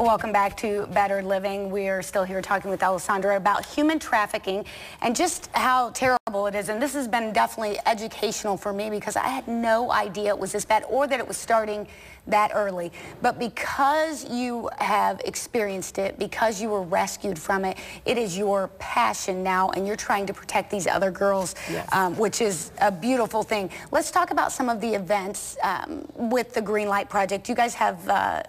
Welcome back to Better Living. We are still here talking with Alessandra about human trafficking and just how terrible it is. And this has been definitely educational for me because I had no idea it was this bad or that it was starting that early. But because you have experienced it, because you were rescued from it, it is your passion now and you're trying to protect these other girls, yes. Which is a beautiful thing. Let's talk about some of the events with the Greenlight Project. You guys have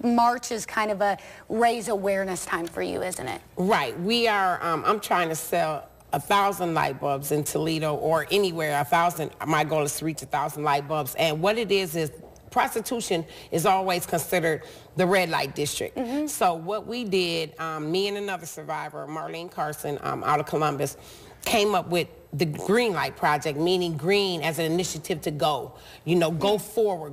March is kind of a raise awareness time for you, isn't it? Right. We are, I'm trying to sell 1,000 light bulbs in Toledo or anywhere, 1,000. My goal is to reach 1,000 light bulbs. And what it is prostitution is always considered the red light district. Mm-hmm. So what we did, me and another survivor, Marlene Carson, out of Columbus, came up with the Greenlight Project, meaning green as an initiative to go. You know, go forward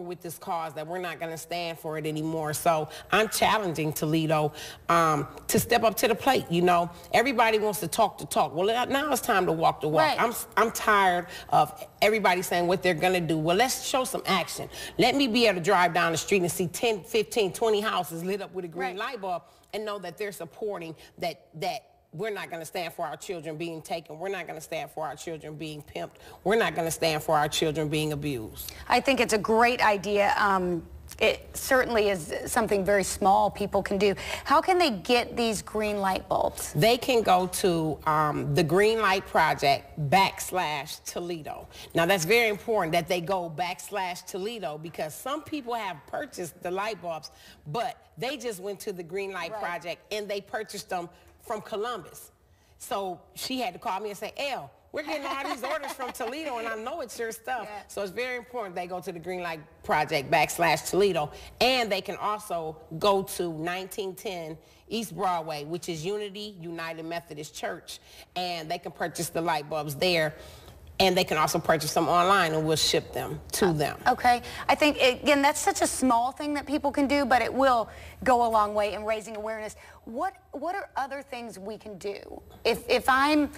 with this cause that we're not gonna stand for it anymore. So I'm challenging Toledo to step up to the plate, you know. Everybody wants to talk the talk. Well, now it's time to walk the walk. Right. I'm tired of everybody saying what they're gonna do. Well, let's show some action. Let me be able to drive down the street and see 10, 15, 20 houses lit up with a green light bulb and know that they're supporting that we're not going to stand for our children being taken. We're not going to stand for our children being pimped. We're not going to stand for our children being abused. I think it's a great idea. It certainly is something very small people can do. How can they get these green light bulbs? They can go to the Greenlight Project /Toledo. Now that's very important that they go /Toledo because some people have purchased the light bulbs, but they just went to the Greenlight Project and they purchased them from Columbus. So she had to call me and say, Elle, we're getting all these orders from Toledo and I know it's your stuff. Yeah. So it's very important they go to the Greenlight Project /Toledo, and they can also go to 1910 East Broadway, which is Unity United Methodist Church, and they can purchase the light bulbs there. And they can also purchase them online and we'll ship them to them. Okay. I think, again, that's such a small thing that people can do, but it will go a long way in raising awareness. What are other things we can do? If I'm,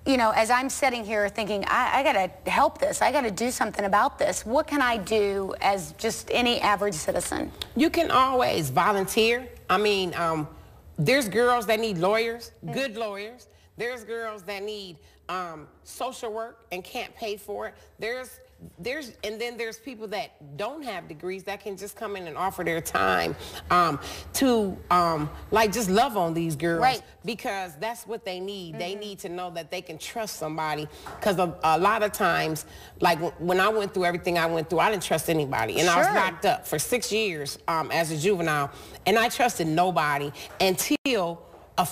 you know, as I'm sitting here thinking, I got to help this, I got to do something about this, what can I do as just any average citizen? You can always volunteer. I mean, there's girls that need lawyers, good lawyers. There's girls that need social work and can't pay for it. And then there's people that don't have degrees that can just come in and offer their time to like just love on these girls because that's what they need. Mm-hmm. They need to know that they can trust somebody because a lot of times, like when I went through everything I went through, I didn't trust anybody. And I was locked up for 6 years as a juvenile, and I trusted nobody until a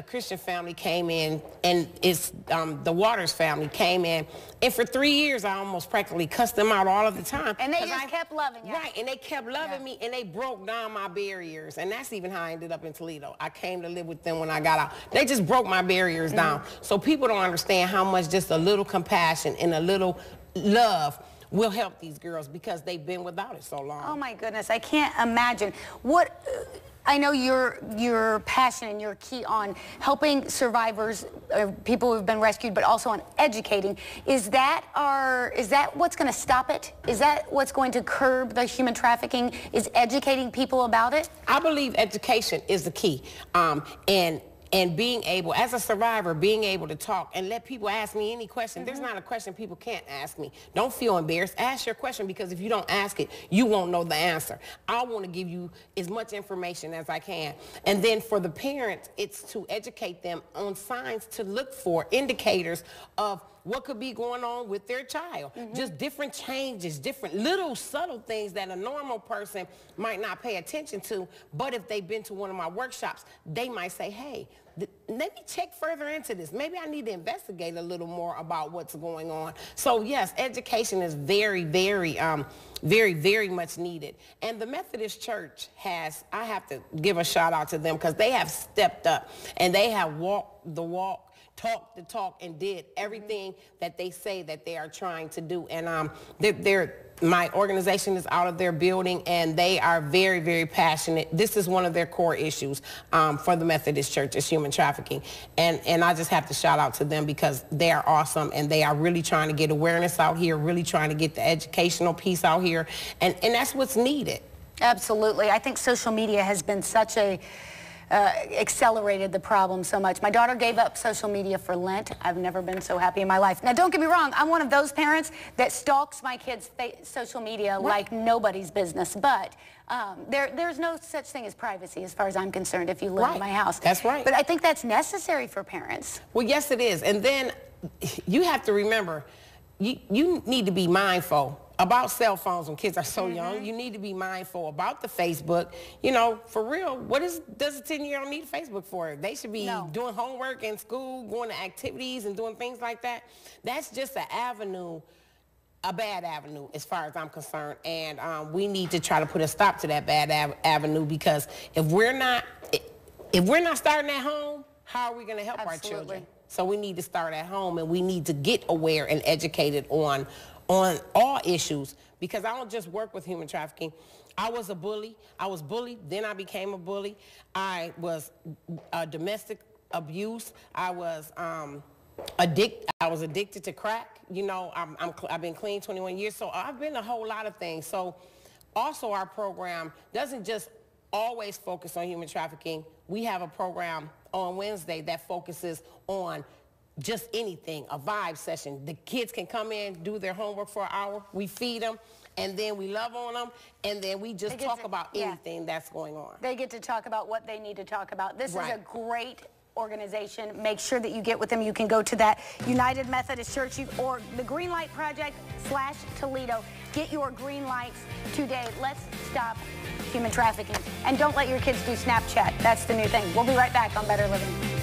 Christian family came in, and it's the Waters family came in, and for 3 years I almost practically cussed them out all of the time. And they just kept loving you. Right, and they kept loving me, and they broke down my barriers, and that's even how I ended up in Toledo. I came to live with them when I got out. They just broke my barriers down. So people don't understand how much just a little compassion and a little love will help these girls because they've been without it so long. Oh my goodness, I can't imagine. I know you're passionate and you're key on helping survivors, people who've been rescued, but also on educating. Is that what's going to stop it? Is that what's going to curb the human trafficking? Is educating people about it? I believe education is the key. And being able, as a survivor, being able to talk and let people ask me any question. There's not a question people can't ask me. Don't feel embarrassed. Ask your question because if you don't ask it, you won't know the answer. I want to give you as much information as I can. And then for the parents, it's to educate them on signs to look for, indicators of what could be going on with their child. Just different changes, different little subtle things that a normal person might not pay attention to. But if they've been to one of my workshops, they might say, hey, let me check further into this. Maybe I need to investigate a little more about what's going on. So yes, education is very, very, very much needed. And the Methodist Church I have to give a shout out to them because they have stepped up and they have walked the walk, talked the talk, and did everything that they say that they are trying to do. And my organization is out of their building, and they are very, very passionate. This is one of their core issues for the Methodist Church is human trafficking. And I just have to shout out to them because they are awesome, and they are really trying to get awareness out here, really trying to get the educational piece out here, and that's what's needed. Absolutely. I think social media has been such a accelerated the problem so much. My daughter gave up social media for Lent. I've never been so happy in my life. Now, don't get me wrong. I'm one of those parents that stalks my kids' social media like nobody's business. But there's no such thing as privacy as far as I'm concerned if you live in my house. That's right. But I think that's necessary for parents. Well, yes, it is. And then you have to remember, you need to be mindful about cell phones when kids are so young. You need to be mindful about the Facebook. You know, for real, does a 10-year-old need Facebook for? They should be doing homework in school, going to activities and doing things like that. That's just an avenue, a bad avenue as far as I'm concerned. And we need to try to put a stop to that bad avenue, because if we're not starting at home, how are we going to help our children? So we need to start at home, and we need to get aware and educated on all issues, because I don't just work with human trafficking. I was a bully. I was bullied, then I became a bully. I was domestic abuse. I was addicted to crack. You know, I've been clean 21 years, so I've been a whole lot of things. So also our program doesn't just always focus on human trafficking. We have a program on Wednesday that focuses on just anything, a vibe session. The kids can come in, do their homework for an hour, we feed them, and then we love on them, and then we just talk about anything that's going on. They get to talk about what they need to talk about. This is a great organization. Make sure that you get with them. You can go to that United Methodist Church or the Greenlight Project /Toledo. Get your green lights today. Let's stop human trafficking. And don't let your kids do Snapchat. That's the new thing. We'll be right back on Better Living.